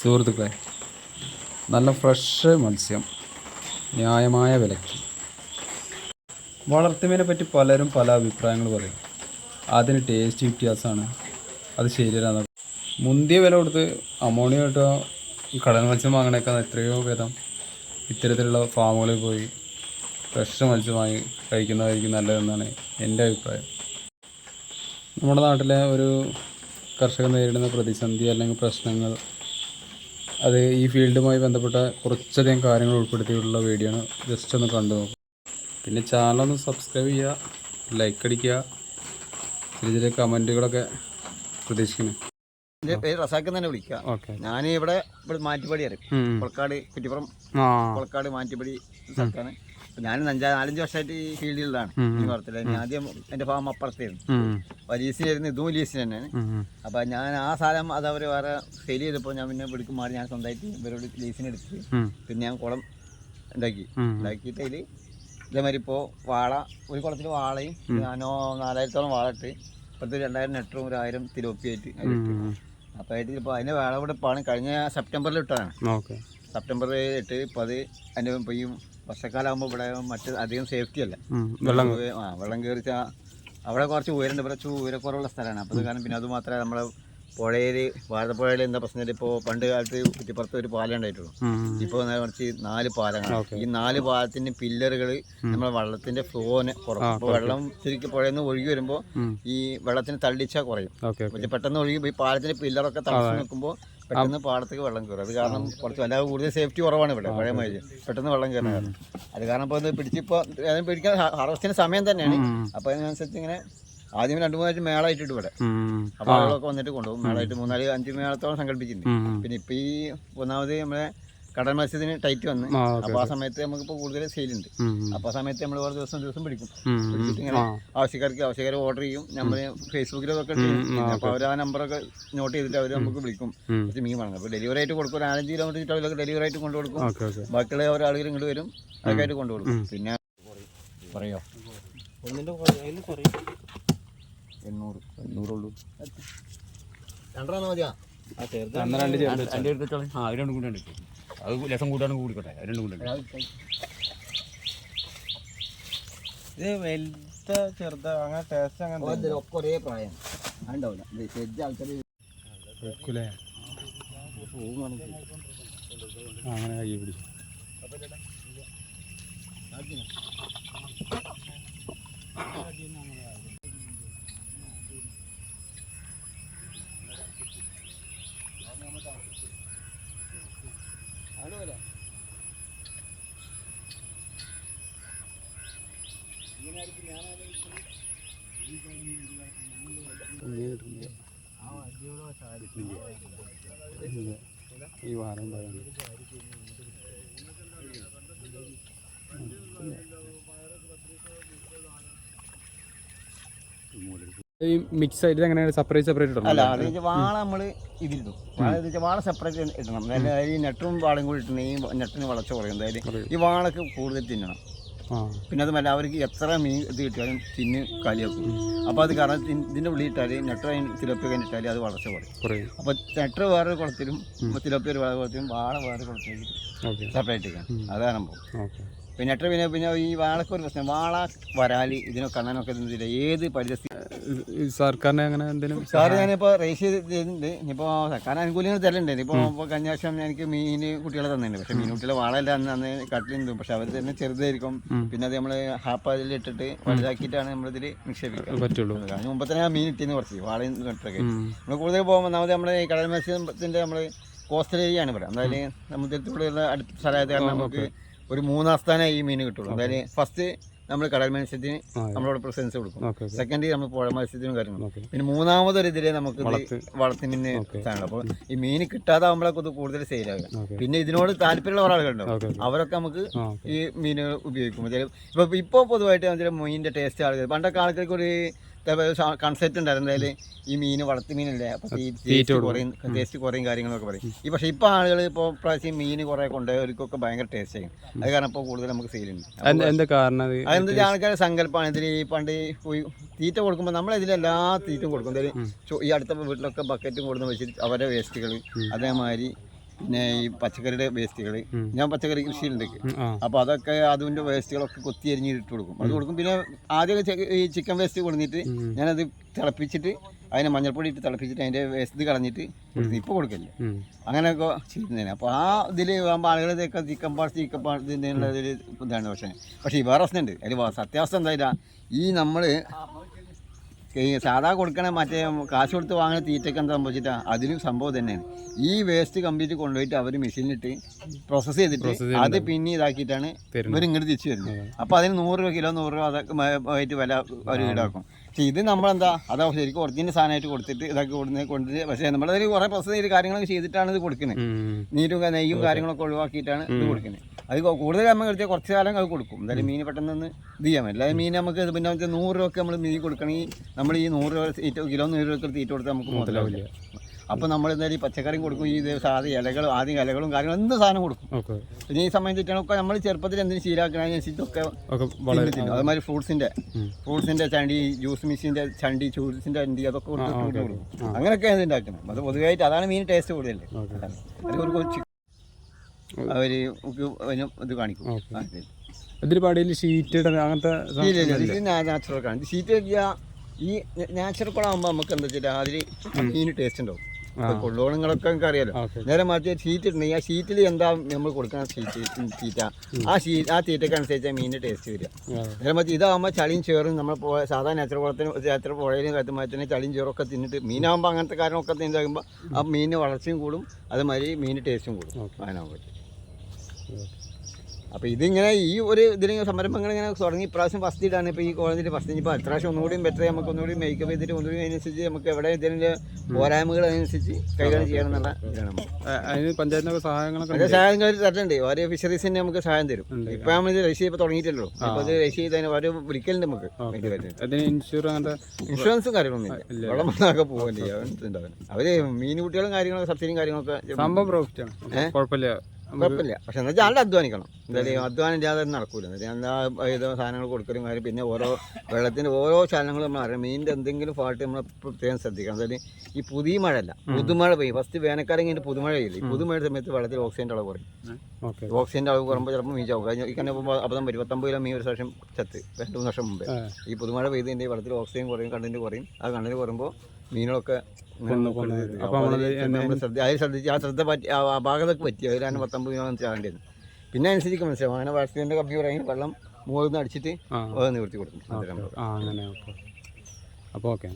സുഹൃത്തുക്കളെ, നല്ല ഫ്രഷ് മത്സ്യം ന്യായമായ വിലയ്ക്ക്. വളർത്തുമീനെ പറ്റി പലരും പല അഭിപ്രായങ്ങൾ പറയും. അതിന് ടേസ്റ്റ് വ്യത്യാസമാണ്, അത് ശരിയല്ല. മുന്തിയ വില കൊടുത്ത് അമോണിയ കിട്ടുക കടൽ മത്സ്യം വാങ്ങണേക്കാൾ എത്രയോ ഭേദം ഇത്തരത്തിലുള്ള ഫാമുകളിൽ പോയി ഫ്രഷ് മത്സ്യം വാങ്ങി കഴിക്കുന്നതായിരിക്കും നല്ലതെന്നാണ് എൻ്റെ അഭിപ്രായം. നമ്മുടെ നാട്ടിലെ ഒരു കർഷകൻ നേരിടുന്ന പ്രതിസന്ധി അല്ലെങ്കിൽ പ്രശ്നങ്ങൾ, അത് ഈ ഫീൽഡുമായി ബന്ധപ്പെട്ട കുറച്ചധികം കാര്യങ്ങൾ ഉൾപ്പെടുത്തിയിട്ടുള്ള വീഡിയോ ആണ്. ജസ്റ്റ് ഒന്ന് കണ്ടു നോക്കും. പിന്നെ ചാനലൊന്ന് സബ്സ്ക്രൈബ് ചെയ്യുക, ലൈക്ക് അടിക്കുക, ചെറിയ ചെറിയ കമൻറ്റുകളൊക്കെ പ്രതീക്ഷിക്കുന്നു. എൻ്റെ പേര് റസാഖ് തന്നെ വിളിക്കുക. ഞാൻ ഇവിടെ മാറ്റിപ്പടി അറിയും, കൊളക്കാട് കുറ്റിപ്പുറം കൊളക്കാട് മാറ്റിപ്പടി സ്ഥലത്താണ്. ഞാൻ 4-5 വർഷമായിട്ട് ഈ ഫീൽഡിലാണ് ഈ വളർത്തല്. ആദ്യം എൻ്റെ ഫാം അപ്പുറത്തായിരുന്നു, ലീസിനായിരുന്നു, ഇതും ലീസിന് തന്നെയാണ്. അപ്പം ഞാൻ ആ സാധനം അത് അവർ വേറെ സെയിൽ ചെയ്തപ്പോൾ ഞാൻ പിന്നെ പിടിക്കും മാറി ഞാൻ സ്വന്തമായിട്ട് ഇവരോട് ലീസിന് എടുത്ത് പിന്നെ ഞാൻ കുളം ഉണ്ടാക്കിയിട്ട് അതിൽ ഇതേമാതിരി ഇപ്പോൾ വാള, ഒരു കുളത്തിൽ വാളയും ഞാനോ 4000-ഓളം വാള ഇട്ട് ഇപ്പോഴത്തെ 2000 നെറ്ററും 1000 തിലോപ്പിയായിട്ട് അതിലിട്ട്. അപ്പോൾ ആയിട്ട് ഇപ്പോൾ അതിൻ്റെ വിളവെടുപ്പാണ് കഴിഞ്ഞ സെപ്റ്റംബറിൽ ഇട്ടതാണ്. സെപ്റ്റംബർ 8 ഇപ്പോൾ അത് അതിൻ്റെ ഇപ്പോൾ ഈ വർഷക്കാലമാകുമ്പോൾ ഇവിടെ മറ്റ് അധികം സേഫ്റ്റി അല്ല, വെള്ളം കയറിച്ചാൽ അവിടെ കുറച്ച് ഉയരണ്ട്, ഇവിടെ ഉയരക്കുറവുള്ള സ്ഥലമാണ്. അപ്പോൾ അത് കാരണം പിന്നെ അത് മാത്രമേ നമ്മളെ പുഴയിൽ ഭാരതപ്പുഴയിൽ എന്താ പ്രശ്നം, ഇപ്പോൾ പണ്ട് കാലത്ത് കുറ്റിപ്പുറത്ത് ഒരു പാലം ഉണ്ടായിട്ടുള്ളൂ. ഇപ്പോൾ കുറച്ച് 4 പാലങ്ങളാണ്. ഈ 4 പാലത്തിൻ്റെ പില്ലറുകൾ നമ്മളെ വെള്ളത്തിൻ്റെ ഫ്ലോനെ കുറക്കും. അപ്പോൾ വെള്ളം ശരിക്കും പുഴയിൽ നിന്ന് ഒഴുകി വരുമ്പോൾ ഈ വെള്ളത്തിന് തള്ളിച്ചാൽ കുറയും. പക്ഷേ പെട്ടെന്ന് ഒഴുകി ഈ പാലത്തിൻ്റെ പില്ലറൊക്കെ തടസ്സം നിൽക്കുമ്പോൾ പെട്ടെന്ന് പാടത്തേക്ക് വെള്ളം കയറും. അത് കാരണം കുറച്ച് വല്ലാതെ കൂടുതൽ സേഫ്റ്റി കുറവാണ് ഇവിടെ പഴയ മഴ, പെട്ടെന്ന് വെള്ളം കയറുന്ന കാരണം. അത് കാരണം ഇപ്പോൾ ഇത് പിടിച്ചിപ്പോൾ അതിന് പിടിക്കാൻ ഹാർവസ്റ്റിൻ്റെ സമയം തന്നെയാണ്. അപ്പോൾ അതിനനുസരിച്ച് ഇങ്ങനെ ആദ്യം 2-3 ആഴ്ച മേളായിട്ടിട്ട് ഇവിടെ അപ്പോൾ ആളുകളൊക്കെ വന്നിട്ട് കൊണ്ടുപോകും. മേളായിട്ട് 3-5 മേളത്തോളം സംഘടിപ്പിച്ചിട്ടുണ്ട്. പിന്നെ ഇപ്പോൾ ഈ ഒന്നാമത് നമ്മളെ കടൽ മത്സ്യത്തിന് ടൈറ്റ് വന്ന്, അപ്പോൾ ആ സമയത്ത് നമുക്കിപ്പോൾ കൂടുതൽ സെയിലുണ്ട്. അപ്പോൾ ആ സമയത്ത് നമ്മൾ ഓരോ ദിവസം പിടിക്കും. പിടിച്ചിട്ട് ഇങ്ങനെ ആവശ്യക്കാർ ഓർഡർ ചെയ്യും. നമ്മൾ ഫേസ്ബുക്കിലൊക്കെ ചെയ്യും. അപ്പോൾ അവർ ആ നമ്പറൊക്കെ നോട്ട് ചെയ്തിട്ട് അവർ നമുക്ക് വിളിക്കും, കുറച്ച് മീൻ വാങ്ങും. അപ്പോൾ ഡെലിവറി ആയിട്ട് കൊടുക്കും. 4-5 കിലോമീറ്റർ ചുറ്റളവിലൊക്കെ ഡെലിവറി ആയിട്ട് കൊണ്ടു കൊടുക്കും. ബാക്കിയുള്ള ഓരോ ആളുകൾ ഇങ്ങോട്ട് വരും, അതൊക്കെ ആയിട്ട് കൊണ്ടു കൊടുക്കും. പിന്നെ പറയോ 800 ഉള്ളൂ. 2 മതിയാ? രണ്ടും കൂടെ അത് ലക്ഷം കൂട്ടാനും കൂടിക്കോട്ടെ, 2 കൂടെ. ഇത് വലുത ചെറുത അങ്ങനെ ടേസ്റ്റ് അങ്ങനെ ഒക്കെ ഒരേ പ്രായം ഉണ്ടാവില്ല. ആൾക്കാർ അങ്ങനെ കൈ പിടി ഈ വാരം ഈ മിക്സ് ആയിട്ട് എങ്ങനെയാണ് സെപ്പറേറ്റ് അല്ല, അത് വാള നമ്മൾ ഇതിലിടും. വാള സെപ്പറേറ്റ് ഇടണം. അതായത് ഈ നെട്ടും വാളയും കൂടി ഇട്ടണം. ഈ നെട്ടിന് വളച്ച കുറയും. അതായത് ഈ വാളക്ക് കൂടുതൽ തിന്നണം. പിന്നെ അതുമല്ല അവർക്ക് എത്ര മീൻ ഇത് കിട്ടിയാലും തിന്ന് കാലിയാക്കും. അപ്പോൾ അത് കാരണം ഇതിൻ്റെ ഉള്ളിൽ ഇട്ടാൽ നെട്ടർ തിലോപ്പി കഴിഞ്ഞിട്ടാൽ അത് വളർച്ച കുറയും. അപ്പോൾ നെട്ടർ വേറെ കുളത്തിലും തിലോപ്പി ഒരു വേറെ കുളത്തിലും വാള വേറെ കുളത്തിലും സെപ്പറേറ്റ് ചെയ്യാം. അതാണ് സംഭവം. പിന്നെ നെട്ടർ പിന്നെ ഈ വാളക്ക് ഒരു പ്രശ്നം, വാള വരാലി ഇതിനൊക്കെ കണ്ണനൊക്കെ ഇതില്ല ഏത് പരിസ്ഥിതി. സർക്കാരിനെ അങ്ങനെ എന്തെങ്കിലും ഞാനിപ്പോൾ രജിസ്റ്റർ ചെയ്തിട്ടുണ്ട്. ഇനിയിപ്പോൾ സർക്കാർ ആനുകൂല്യങ്ങൾ തരലുണ്ട്. ഇപ്പോൾ കഴിഞ്ഞ വർഷം എനിക്ക് മീൻ കുട്ടികളെ തന്നിട്ടുണ്ട്. പക്ഷേ മീൻ കുട്ടികളെ വാളല്ല അന്ന് കട്ടിലുണ്ട്. പക്ഷെ അവർ തന്നെ ചെറുതായിരിക്കും. പിന്നെ അത് നമ്മൾ ഹാപ്പാതിൽ ഇട്ടിട്ട് വലുതാക്കിയിട്ടാണ് നമ്മളിതിൽ നിക്ഷേപിക്കാൻ പറ്റുള്ളൂ. അതിന് മുമ്പ് തന്നെ മീൻ ഇട്ടിന്ന് കുറച്ച് വാളയും കെട്ടൊക്കെ നമ്മൾ കൂടുതൽ പോകുമ്പോൾ ഒന്നാമത് നമ്മൾ ഈ കടൽ മത്സ്യത്തിൻ്റെ നമ്മൾ കോസ്റ്റൽ ഏരിയ ആണ് ഇവിടെ. അതായത് സമുദ്രത്തിലൂടെയുള്ള അടുത്ത സ്ഥലമായത് കാരണം നമുക്ക് ഒരു 3 സ്ഥാനം ഈ മീൻ കിട്ടുള്ളൂ. അതായത് ഫസ്റ്റ് നമ്മൾ കടൽ മത്സ്യത്തിന് നമ്മളോട് പ്രസൻസ് കൊടുക്കും. സെക്കൻഡ് നമ്മൾ പുഴ മത്സ്യത്തിനും കാര്യങ്ങളും. പിന്നെ 3ാമതൊരു ഇതിലെ നമുക്ക് വളർത്തിന് സാധനങ്ങൾ. അപ്പോൾ ഈ മീൻ കിട്ടാതാകുമ്പോഴൊക്കെ ഇത് കൂടുതൽ സെയിലാകുക. പിന്നെ ഇതിനോട് താല്പര്യമുള്ള ആളുകളുണ്ടാവും, അവരൊക്കെ നമുക്ക് ഈ മീനുകൾ ഉപയോഗിക്കും. ഇപ്പോൾ പൊതുവായിട്ട് മീനിൻ്റെ ടേസ്റ്റ് ആളുകൾ, പണ്ടൊക്കെ ആൾക്കാർക്ക് ഒരു കൺസെപ്റ്റ് ഉണ്ടായിരുന്നു. എന്തായാലും ഈ മീൻ വളർത്തു മീനല്ലേ, അപ്പോൾ ടേസ്റ്റ് കുറയും കാര്യങ്ങളൊക്കെ പറയും. പക്ഷേ ഇപ്പോൾ ആളുകൾ ഇപ്പോൾ പ്രാവശ്യം മീൻ കുറേ കൊണ്ടുപോയവർക്കൊക്കെ ഭയങ്കര ടേസ്റ്റ് ചെയ്യും. അത് കാരണം ഇപ്പോൾ കൂടുതൽ നമുക്ക് സെയിലുണ്ട്. അതെന്താ ആൾക്കാരുടെ സങ്കല്പമാണ്. ഇതിൽ ഈ പണ്ട് തീറ്റ കൊടുക്കുമ്പോൾ നമ്മളതിലെല്ലാ തീറ്റും കൊടുക്കും. എന്തായാലും ഈ അടുത്ത വീട്ടിലൊക്കെ ബക്കറ്റും കൊടുന്ന് വെച്ചിട്ട് അവരുടെ വേസ്റ്റുകൾ, അതേമാതിരി പിന്നെ ഈ പച്ചക്കറിയുടെ വേസ്റ്റുകൾ, ഞാൻ പച്ചക്കറി കൃഷിയുണ്ട്. അപ്പോൾ അതൊക്കെ അതിൻ്റെ വേസ്റ്റുകളൊക്കെ കൊത്തി അരിഞ്ഞിട്ട് കൊടുക്കും. അത് കൊടുക്കും. പിന്നെ ആദ്യമൊക്കെ ഈ ചിക്കൻ വേസ്റ്റ് കൊടുത്തിട്ട് ഞാനത് തിളപ്പിച്ചിട്ട് അതിനെ മഞ്ഞൾപ്പൊടി ഇട്ട് തിളപ്പിച്ചിട്ട് അതിൻ്റെ വേസ്റ്റ് കളഞ്ഞിട്ട് കൊടുത്തു. ഇപ്പോൾ കൊടുക്കില്ല. അങ്ങനെയൊക്കെ ചെയ്യുന്നതിന്. അപ്പോൾ ആ ഇതിൽ ആകുമ്പോൾ ആളുകളൊക്കെ ചിക്കൻ പാർട്സ് ഇതിനുള്ളതിൽ ഇതാണ്. പക്ഷേ ഈ വേറെ പ്രശ്നമുണ്ട്. അതിൽ സത്യാവസ്ഥ എന്താ, ഈ നമ്മൾ ഈ സാധാ കൊടുക്കണ മറ്റേ കാശ് കൊടുത്ത് വാങ്ങുന്ന തീറ്റയ്ക്ക് എന്താ സംഭവിച്ചിട്ടാ അതിലും സംഭവം തന്നെയാണ്. ഈ വേസ്റ്റ് കംപ്ലീറ്റ് കൊണ്ടുപോയിട്ട് അവർ മെഷീനിലിട്ട് പ്രോസസ്സ് ചെയ്തിട്ട് അത് പിന്നെ ഇതാക്കിയിട്ടാണ് ഇവർ ഇങ്ങോട്ട് തിരിച്ചു വരുന്നത്. അപ്പോൾ അതിന് 100 കിലോ 100 രൂപ അതൊക്കെ ആയിട്ട് വില അവർ ഈടാക്കും. പക്ഷേ ഇത് നമ്മളെന്താ അതാ ശരിക്കും ഒറിജിനൽ സാധനമായിട്ട് കൊടുത്തിട്ട് ഇതൊക്കെ കൊണ്ടിട്ട് പക്ഷേ നമ്മളതിൽ കുറേ പ്രോസസ്സ് ചെയ്ത് കാര്യങ്ങളൊക്കെ ചെയ്തിട്ടാണ് ഇത് കൊടുക്കുന്നത്. നീരും നെയ്യും കാര്യങ്ങളൊക്കെ ഒഴിവാക്കിയിട്ടാണ് ഇത് കൊടുക്കുന്നത്. അത് കൂടുതൽ നമ്മൾ കഴിച്ചാൽ കുറച്ച് കാലം അത് കൊടുക്കും. എന്തായാലും മീൻ പെട്ടെന്ന് ഇത് ചെയ്യാൻ പറ്റില്ല. അതായത് മീൻ നമുക്ക് പിന്നെ 100 രൂപയ്ക്ക് നമ്മൾ മീൻ കൊടുക്കണമെങ്കിൽ നമ്മൾ ഈ 100 രൂപ കിലോ 100 രൂപയ്ക്ക് തീറ്റ കൊടുത്താൽ നമുക്ക് മുതലാവില്ല. അപ്പോൾ നമ്മൾ എന്തായാലും ഈ പച്ചക്കറിയും കൊടുക്കും, ഈ സാധനം ഇലകളും ആദ്യം ഇലകളും കാര്യങ്ങളും എന്ത് സാധനം കൊടുക്കും. പിന്നെ ഈ സമയം തെറ്റാണൊക്കെ നമ്മൾ ചെറുപ്പത്തിൽ എന്തിനും ശീലാക്കണതിനനുസരിച്ചൊക്കെ അതുമാതിരി ഫ്രൂട്ട്സിൻ്റെ ചണ്ടി, ജ്യൂസ് മിക്സിൻ്റെ ചണ്ടി, ജ്യൂസിൻ്റെ ചണ്ടി അതൊക്കെ കൊടുക്കും. അങ്ങനെയൊക്കെയാണ് ഉണ്ടാക്കുന്നത്. അത് പൊതുവായിട്ട് അതാണ് മീൻ ടേസ്റ്റ് കൂടുതൽ. അത് അവർ ഇത് കാണിക്കും. ഇതിൽ പാടിയിൽ ഷീറ്റ് അങ്ങനത്തെ നാച്ചുറൽ കാണും. ഷീറ്റ് ഈ നാച്ചുറൽ കുളമാകുമ്പോൾ നമുക്ക് എന്താ വെച്ചാൽ അതിൽ മീൻ ടേസ്റ്റ് ഉണ്ടാവും. കൊള്ളോണങ്ങളൊക്കെ നമുക്ക് അറിയാലോ. നേരെ മറിച്ച് ഷീറ്റ് ഇട്ടുണ്ടെങ്കിൽ ആ ഷീറ്റിൽ എന്താ നമ്മൾ കൊടുക്കുന്ന തീറ്റ, ആ തീറ്റക്കനുസരിച്ചാണ് മീനിൻ്റെ ടേസ്റ്റ് വരിക. നേരെ മറിച്ച് ഇതാകുമ്പോൾ ചളിയും ചേറും നമ്മൾ സാധാരണ നാച്ചുറൽ പുഴയിലും കത്തുമ്പോൾ ചളിയും ചേറൊക്കെ തിന്നിട്ട് മീനാകുമ്പോൾ അങ്ങനത്തെ കാര്യങ്ങളൊക്കെ തിന്നാകുമ്പോൾ ആ മീനിന് വളർച്ചയും കൂടും, അതുമാതിരി മീനിന് ടേസ്റ്റും കൂടും. അങ്ങനാകുമ്പോൾ അപ്പോൾ ഇതിങ്ങനെ ഈ ഒരു ഇതിന് സംരംഭങ്ങൾ ഇങ്ങനെ തുടങ്ങി ഇപ്രാവശ്യം ഫസ്റ്റ് ഇടാണ്. ഇപ്പോൾ ഈ കോളേജിൽ ഫസ്റ്റ് ഇപ്പോൾ അത്യാവശ്യം ഒന്നുകൂടി ബെറ്റർ നമുക്ക് ഒന്നുകൂടി മേക്കപ്പ് ചെയ്തിട്ട് ഒന്നുകൂടി അതിനനുസരിച്ച് നമുക്ക് എവിടെ ഇതിൻ്റെ പോരായ്മകൾ അതിനനുസരിച്ച് കൈകാര്യം ചെയ്യണം എന്നുള്ള ഇതാണ്. അതിന് പഞ്ചായത്തിനൊക്കെ സഹായങ്ങളൊക്കെ സഹായങ്ങൾ തരുന്നുണ്ട്. ഓരോ ഫിഷറീസിന് നമുക്ക് സഹായം തരും. ഇപ്പോൾ നമ്മൾ രജിസ്റ്റർ ഇപ്പോൾ തുടങ്ങിയിട്ടല്ലോ. അപ്പോൾ അത് രജിസ്റ്റർ ചെയ്തതിന് ഓരോ വിളിക്കലുണ്ട് നമുക്ക്. ഇൻഷുറൻസും കാര്യങ്ങളൊന്നും വെള്ളം വന്നൊക്കെ പോകല്ലേ ഉണ്ടാവും. അവർ മീൻ കുട്ടികളും കാര്യങ്ങളൊക്കെ സബ്സിഡിയും കാര്യങ്ങളൊക്കെ സംഭവം പ്രോഫിറ്റാണ്, കുഴപ്പമില്ല. കുഴപ്പമില്ല. പക്ഷെ എന്താ വെച്ചാൽ നല്ല അധ്വാനിക്കണം. എന്തായാലും അധ്വാനം ഇല്ലാതെ നടക്കൂല. എന്താ ഏതോ സാധനങ്ങൾ കൊടുക്കലും കാര്യം. പിന്നെ ഓരോ വെള്ളത്തിൻ്റെ ഓരോ ചലനങ്ങളും നമ്മൾ അറിയാം. മീനിൻ്റെ എന്തെങ്കിലും ഫാൾട്ട് നമ്മൾ പ്രത്യേകം ശ്രദ്ധിക്കണം. എന്തായാലും ഈ പുതിയ മഴയല്ല, പുതുമഴ പെയ്യും. ഫസ്റ്റ് വേനൽക്കാലം കഴിഞ്ഞിട്ട് പുതുമഴ പെയ്യില്ല. ഈ പുതുമഴയുടെ സമയത്ത് വെള്ളത്തിൽ ഓക്സിജൻ്റെ അളവ് കുറയും. ഓക്സിജൻ്റെ അളവ് കുറയുമ്പോൾ ചിലപ്പോൾ മീൻ ചാവും. ഈ കന്നെ പോകുമ്പോൾ അബദ്ധം വരും. 19 കിലോ മീൻ ഒരു വർഷം ചത്ത് 2-3 വർഷം മുമ്പേ. ഈ പുതുമഴ പെയ്തതിൻ്റെ വെള്ളത്തിൽ ഓക്സിജൻ കുറയും, കണ്ടന്റ് കുറയും. ആ കണ്ടന്റ് കുറയുമ്പോൾ മീനുകളൊക്കെ ശ്രദ്ധിച്ച് ആ ശ്രദ്ധ പറ്റി ആ അപാകതക്ക് പറ്റി അതിലാണ് 19 കിലോ ചാകേണ്ടത്. പിന്നെ അനുസരിച്ച് മനസ്സിലാവും. അങ്ങനെ വാക്സിൻ്റെ കമ്പി പറയും വെള്ളം മുകളിൽ നിന്ന് അടിച്ചിട്ട് നിവർത്തി കൊടുക്കും. അങ്ങനെ. അപ്പോൾ ഓക്കെ.